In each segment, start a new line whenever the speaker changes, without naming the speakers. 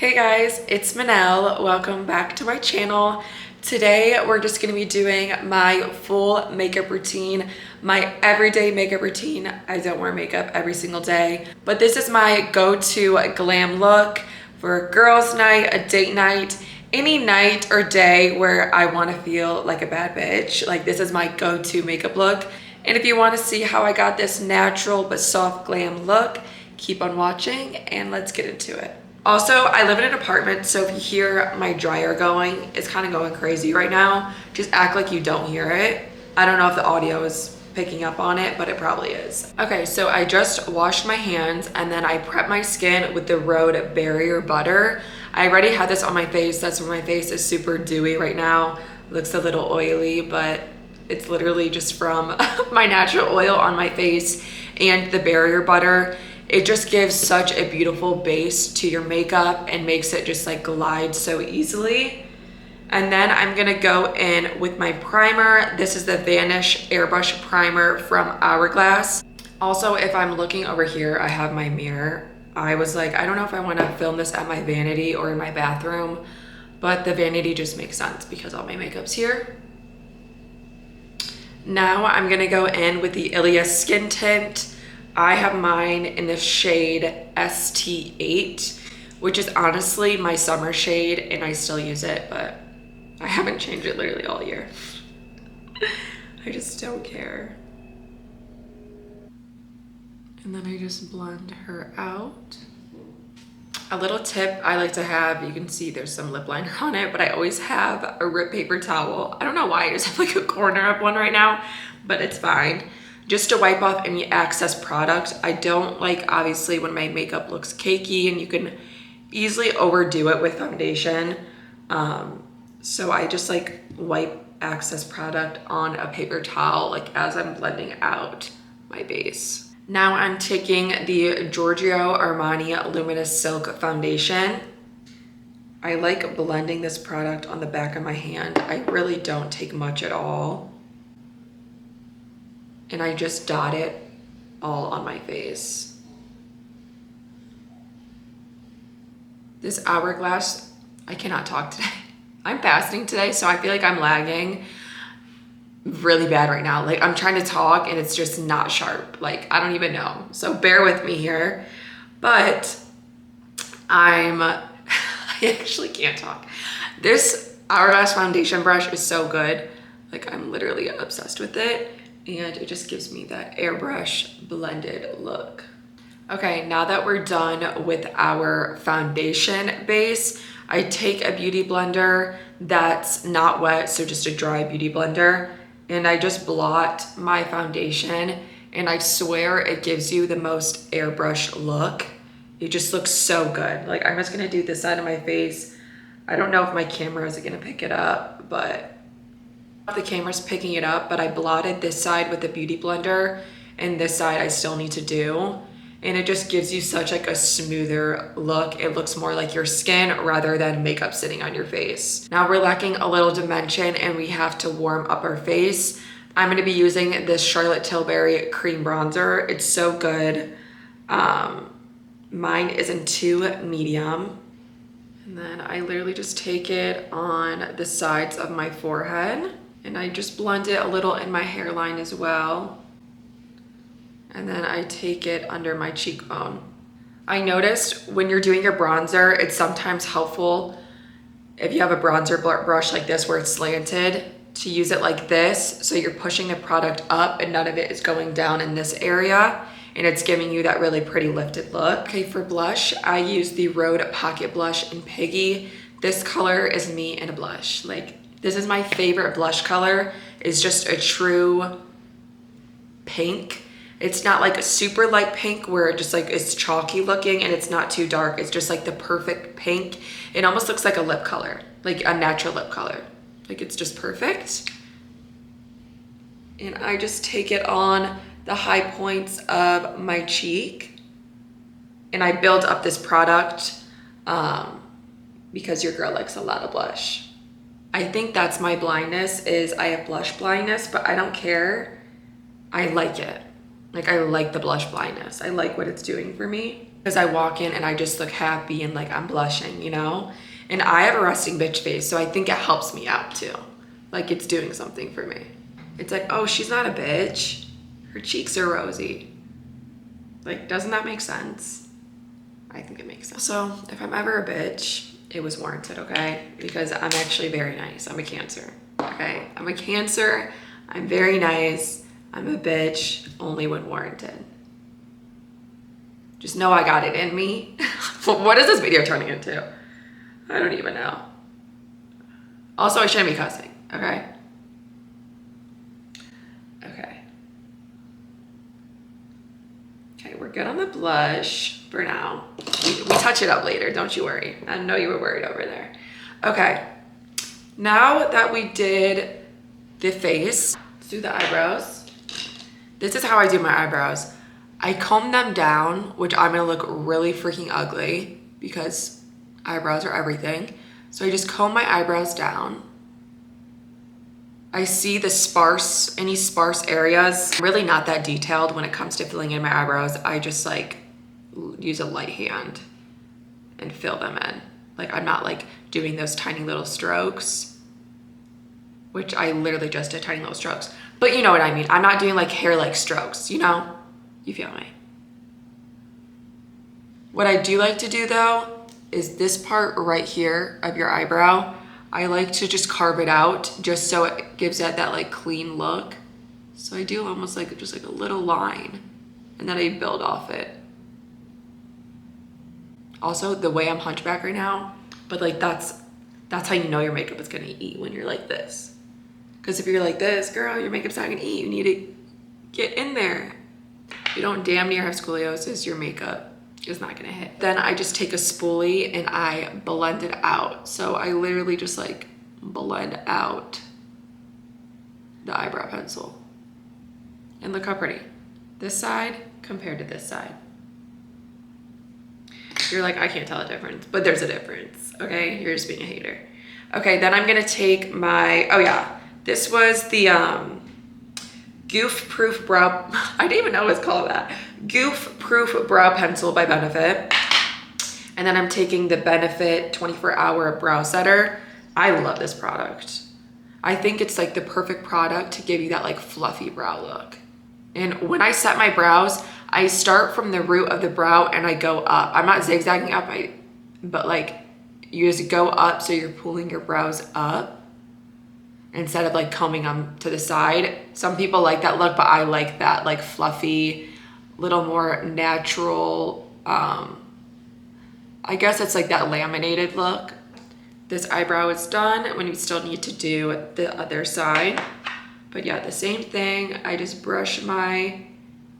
Hey guys, it's Manel. Welcome back to my channel. Today we're just going to be doing my full makeup routine, my everyday makeup routine. I don't wear makeup every single day, but this is my go-to glam look for a girls' night, a date night, any night or day where I want to feel like a bad bitch. Like, this is my go-to makeup look. And if you want to see how I got this natural but soft glam look, keep on watching and let's get into it. Also, I live in an apartment, so if you hear my dryer going, it's kind of going crazy right now. Just act like you don't hear it. I don't know if the audio is picking up on it, but it probably is. Okay, so I just washed my hands and then I prepped my skin with the Rhode Barrier Butter. I already had this on my face. That's why my face is super dewy right now. Looks a little oily, but it's literally just from my natural oil on my face and the barrier butter. It just gives such a beautiful base to your makeup and makes it just like glide so easily. And then I'm gonna go in with my primer. This is the Vanish Airbrush Primer from Hourglass. Also, if I'm looking over here, I have my mirror. I was like, I don't know if I wanna film this at my vanity or in my bathroom, but the vanity just makes sense because all my makeup's here. Now I'm gonna go in with the Ilia Skin Tint. I have mine in the shade ST8, which is honestly my summer shade, and I still use it, but I haven't changed it literally all year. I just don't care. And then I just blend her out. A little tip I like to have, you can see there's some lip liner on it, but I always have a ripped paper towel. I don't know why I just have like a corner of one right now, but it's fine. Just to wipe off any excess product. I don't like, obviously, when my makeup looks cakey and you can easily overdo it with foundation. So I just like wipe excess product on a paper towel, like as I'm blending out my base. Now I'm taking the Giorgio Armani Luminous Silk Foundation. I like blending this product on the back of my hand. I really don't take much at all. And I just dot it all on my face. This Hourglass, I cannot talk today. I'm fasting today, so I feel like I'm lagging really bad right now. Like, I'm trying to talk and it's just not sharp. Like, I don't even know. So bear with me here. But I actually can't talk. This Hourglass foundation brush is so good. Like, I'm literally obsessed with it. And it just gives me that airbrush blended look. Okay, now that we're done with our foundation base, I take a beauty blender that's not wet, so just a dry beauty blender, and I just blot my foundation, and I swear it gives you the most airbrush look. It just looks so good. Like, I'm just gonna do this side of my face. I don't know if my camera is gonna pick it up, but the camera's picking it up, but I blotted this side with the beauty blender and this side I still need to do. And it just gives you such like a smoother look. It looks more like your skin rather than makeup sitting on your face. Now we're lacking a little dimension and we have to warm up our face. I'm gonna be using this Charlotte Tilbury cream bronzer. It's so good. Mine is in 2 medium. And then I literally just take it on the sides of my forehead. And I just blend it a little in my hairline as well. And then I take it under my cheekbone. I noticed when you're doing your bronzer, it's sometimes helpful if you have a bronzer brush like this where it's slanted to use it like this. So you're pushing the product up and none of it is going down in this area. And it's giving you that really pretty lifted look. Okay, for blush, I use the Rhode Pocket Blush in Piggy. This color is me in a blush. Like, this is my favorite blush color. It's just a true pink. It's not like a super light pink where it just like it's chalky looking and it's not too dark. It's just like the perfect pink. It almost looks like a lip color, like a natural lip color. Like, it's just perfect. And I just take it on the high points of my cheek. And I build up this product because your girl likes a lot of blush. I think that's my blindness, is I have blush blindness, but I don't care. I like it. Like, I like the blush blindness. I like what it's doing for me. because I walk in and I just look happy and like I'm blushing, you know? And I have a resting bitch face, so I think it helps me out too. Like it's doing something for me. It's like, oh, she's not a bitch. Her cheeks are rosy. Like, doesn't that make sense? I think it makes sense. So if I'm ever a bitch, it was warranted, okay? Because I'm actually very nice. I'm a Cancer, okay? I'm a Cancer. I'm very nice. I'm a bitch only when warranted. Just know I got it in me. What is this video turning into? I don't even know. Also, I shouldn't be cussing, okay? Okay. Okay, we're good on the blush for now. We touch it up later, don't you worry. I know you were worried over there. Okay, now that we did the face, let's do the eyebrows. This is how I do my eyebrows. I comb them down, which I'm gonna look really freaking ugly because eyebrows are everything. So I just comb my eyebrows down. I see the any sparse areas. I'm really not that detailed when it comes to filling in my eyebrows. I just like use a light hand and fill them in. Like I'm not like doing those tiny little strokes, which I literally just did tiny little strokes. But you know what I mean. I'm not doing like hair-like strokes, you know? You feel me? What I do like to do though is this part right here of your eyebrow. I like to just carve it out just so it gives that like clean look. So I do almost like just like a little line and then I build off it. Also the way I'm hunchback right now, but like that's how you know your makeup is gonna eat when you're like this. Because if you're like this, girl, your makeup's not gonna eat. You need to get in there. If you don't damn near have scoliosis, your makeup is not gonna hit. Then I just take a spoolie and I blend it out. So I literally just like blend out the eyebrow pencil. And look how pretty. This side compared to this side. You're like, I can't tell a difference, but there's a difference, okay? You're just being a hater. Okay, then I'm gonna take my, oh yeah, this was the Goof Proof Brow, I didn't even know it was called that. Goof Proof Brow Pencil by Benefit. And then I'm taking the Benefit 24-Hour Brow Setter. I love this product. I think it's like the perfect product to give you that like fluffy brow look. And when I set my brows, I start from the root of the brow and I go up. I'm not zigzagging up, but like you just go up so you're pulling your brows up instead of like combing them to the side. Some people like that look, but I like that like fluffy, little more natural, I guess it's like that laminated look. This eyebrow is done when we still need to do the other side. But yeah, the same thing. I just brush my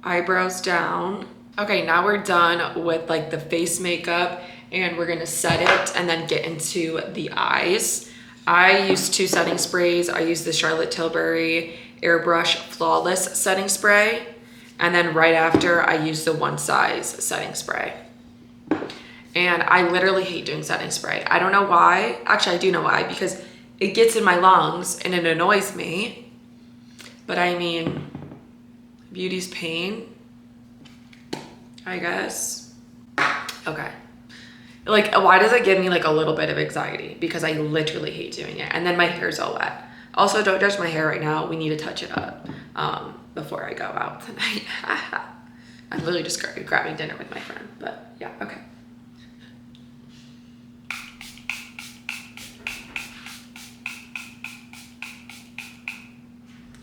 eyebrows down. Okay, now we're done with like the face makeup and we're gonna set it and then get into the eyes. I use 2 setting sprays. I use the Charlotte Tilbury Airbrush Flawless setting spray. And then right after I use the One Size setting spray. And I literally hate doing setting spray. I don't know why. Actually, I do know why, because it gets in my lungs and it annoys me. But I mean, beauty's pain, I guess. Okay. Like, why does it give me like a little bit of anxiety? Because I literally hate doing it. And then my hair's all wet. Also, don't judge my hair right now. We need to touch it up before I go out tonight. I'm literally just grabbing dinner with my friend, but yeah, okay.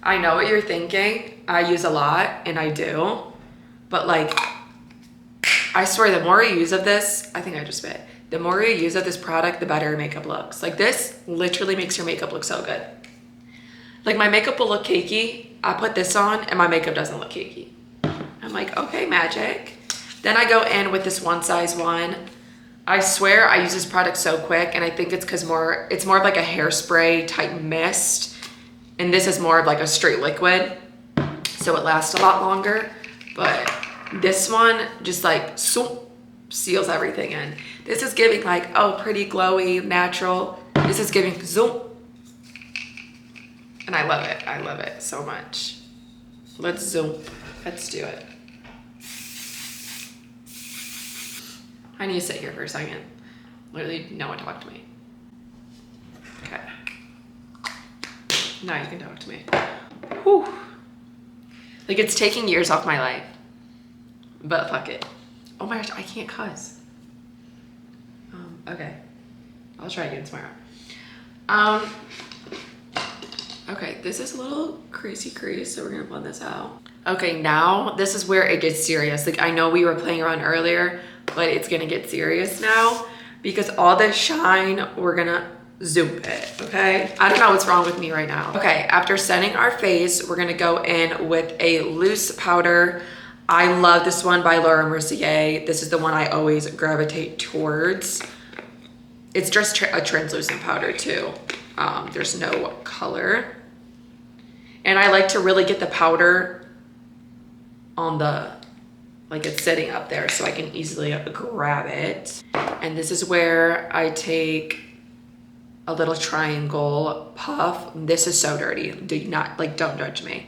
I know what you're thinking. I use a lot, and I do, but like, I swear the more you use of this, I think I just spit. The more you use of this product, the better your makeup looks. Like this literally makes your makeup look so good. Like my makeup will look cakey. I put this on and my makeup doesn't look cakey. I'm like, okay, magic. Then I go in with this One Size one. I swear I use this product so quick, and I think it's because it's more of like a hairspray type mist. And this is more of like a straight liquid, so it lasts a lot longer. But this one just like seals everything in. This is giving like, oh, pretty glowy, natural. This is giving zoom. And I love it. I love it so much. Let's zoom. Let's do it. I need to sit here for a second. Literally, no one talk to me. Okay. Now you can talk to me. Whew. Like, it's taking years off my life. But fuck it. Oh my gosh, I can't cuss. Okay. I'll try again tomorrow. Okay, this is a little creasy crease, so we're gonna blend this out. Okay, now this is where it gets serious. Like, I know we were playing around earlier, but it's gonna get serious now because all this shine, we're gonna zoom it, okay? I don't know what's wrong with me right now. Okay, after setting our face, we're gonna go in with a loose powder. I love this one by Laura Mercier. This is the one I always gravitate towards. It's just a translucent powder too. There's no color. And I like to really get the powder on the, like it's sitting up there so I can easily grab it. And this is where I take a little triangle puff. This is so dirty. Do not, like, don't judge me.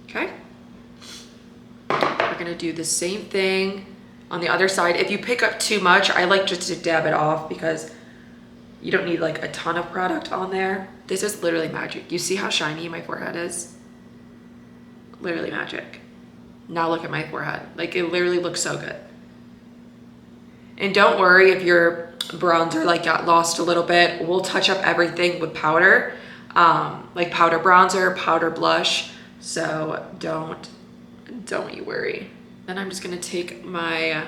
Okay. We're gonna do the same thing on the other side. If you pick up too much, I like just to dab it off because you don't need like a ton of product on there. This is literally magic. You see how shiny my forehead is? Literally magic. Now look at my forehead. Like, it literally looks so good. And don't worry if your bronzer like got lost a little bit. We'll touch up everything with powder, like powder bronzer, powder blush. So don't you worry. Then I'm just gonna take my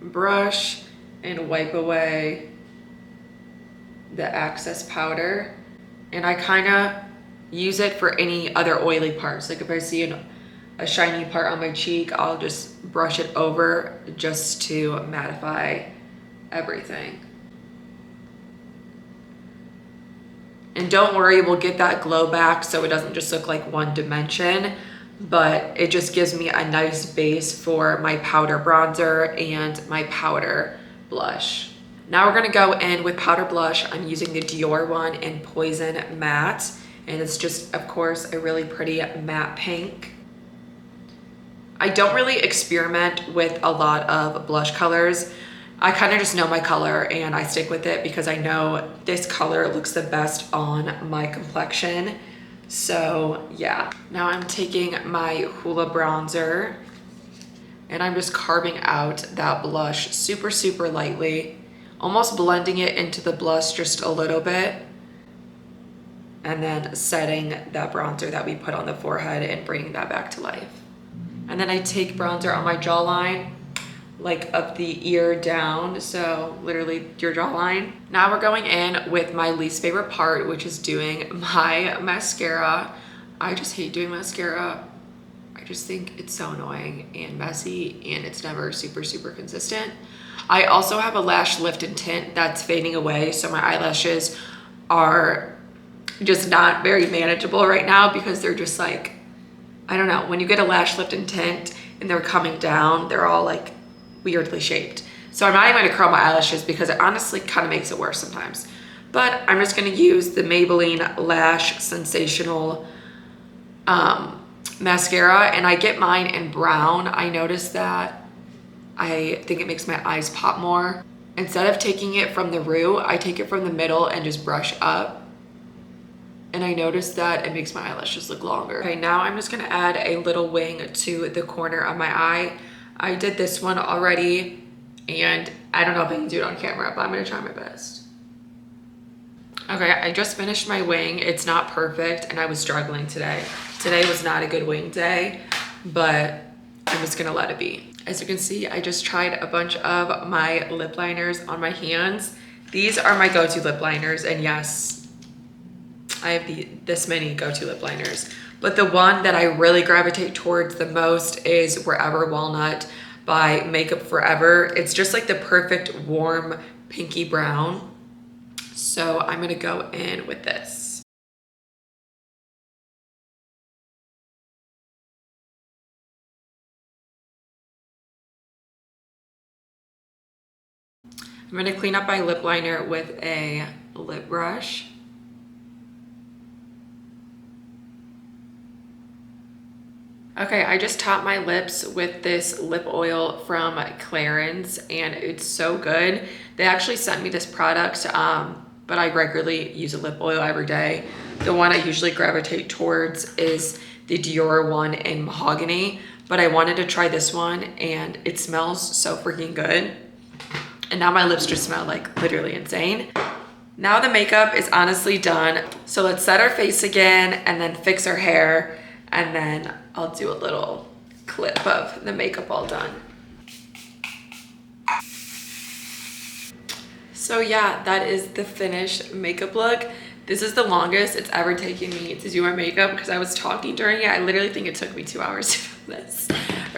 brush and wipe away the excess powder. And I kind of use it for any other oily parts. Like if I see a shiny part on my cheek, I'll just brush it over just to mattify everything. And don't worry, we'll get that glow back so it doesn't just look like one dimension, but it just gives me a nice base for my powder bronzer and my powder blush. Now we're gonna go in with powder blush. I'm using the Dior one in Poison Matte, and it's just, of course, a really pretty matte pink. I don't really experiment with a lot of blush colors. I kind of just know my color and I stick with it because I know this color looks the best on my complexion. So yeah, now I'm taking my Hoola bronzer and I'm just carving out that blush super, super lightly, almost blending it into the blush just a little bit, and then setting that bronzer that we put on the forehead and bringing that back to life. And then I take bronzer on my jawline, like up the ear down, so literally your jawline. Now we're going in with my least favorite part, which is doing my mascara. I just hate doing mascara. I just think it's so annoying and messy and it's never super, super consistent. I also have a lash lift and tint that's fading away, so my eyelashes are just not very manageable right now because they're just like, I don't know, when you get a lash lift and tint and they're coming down, they're all like weirdly shaped. So I'm not even gonna curl my eyelashes because it honestly kind of makes it worse sometimes. But I'm just gonna use the Maybelline Lash Sensational mascara, and I get mine in brown. I noticed that I think it makes my eyes pop more. Instead of taking it from the root, I take it from the middle and just brush up. And I noticed that it makes my eyelashes look longer. Okay, now I'm just gonna add a little wing to the corner of my eye. I did this one already, and I don't know if I can do it on camera, but I'm gonna try my best. Okay, I just finished my wing. It's not perfect, and I was struggling today. Today was not a good wing day, but I'm just gonna let it be. As you can see, I just tried a bunch of my lip liners on my hands. These are my go-to lip liners, and yes, I have this many go-to lip liners, but the one that I really gravitate towards the most is Wherever Walnut by Makeup Forever. It's just like the perfect warm pinky brown. So I'm gonna go in with this. I'm gonna clean up my lip liner with a lip brush. Okay, I just topped my lips with this lip oil from Clarins and it's so good. They actually sent me this product, but I regularly use a lip oil every day. The one I usually gravitate towards is the Dior one in mahogany, but I wanted to try this one and it smells so freaking good. And now my lips just smell like literally insane. Now the makeup is honestly done. So let's set our face again and then fix our hair, and then I'll do a little clip of the makeup all done. So yeah, that is the finished makeup look. This is the longest it's ever taken me to do my makeup because I was talking during it. I literally think it took me 2 hours to film this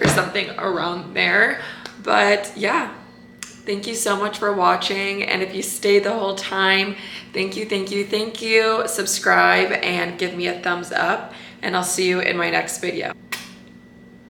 or something around there. But yeah, thank you so much for watching. And if you stayed the whole time, thank you, thank you, thank you. Subscribe and give me a thumbs up, and I'll see you in my next video.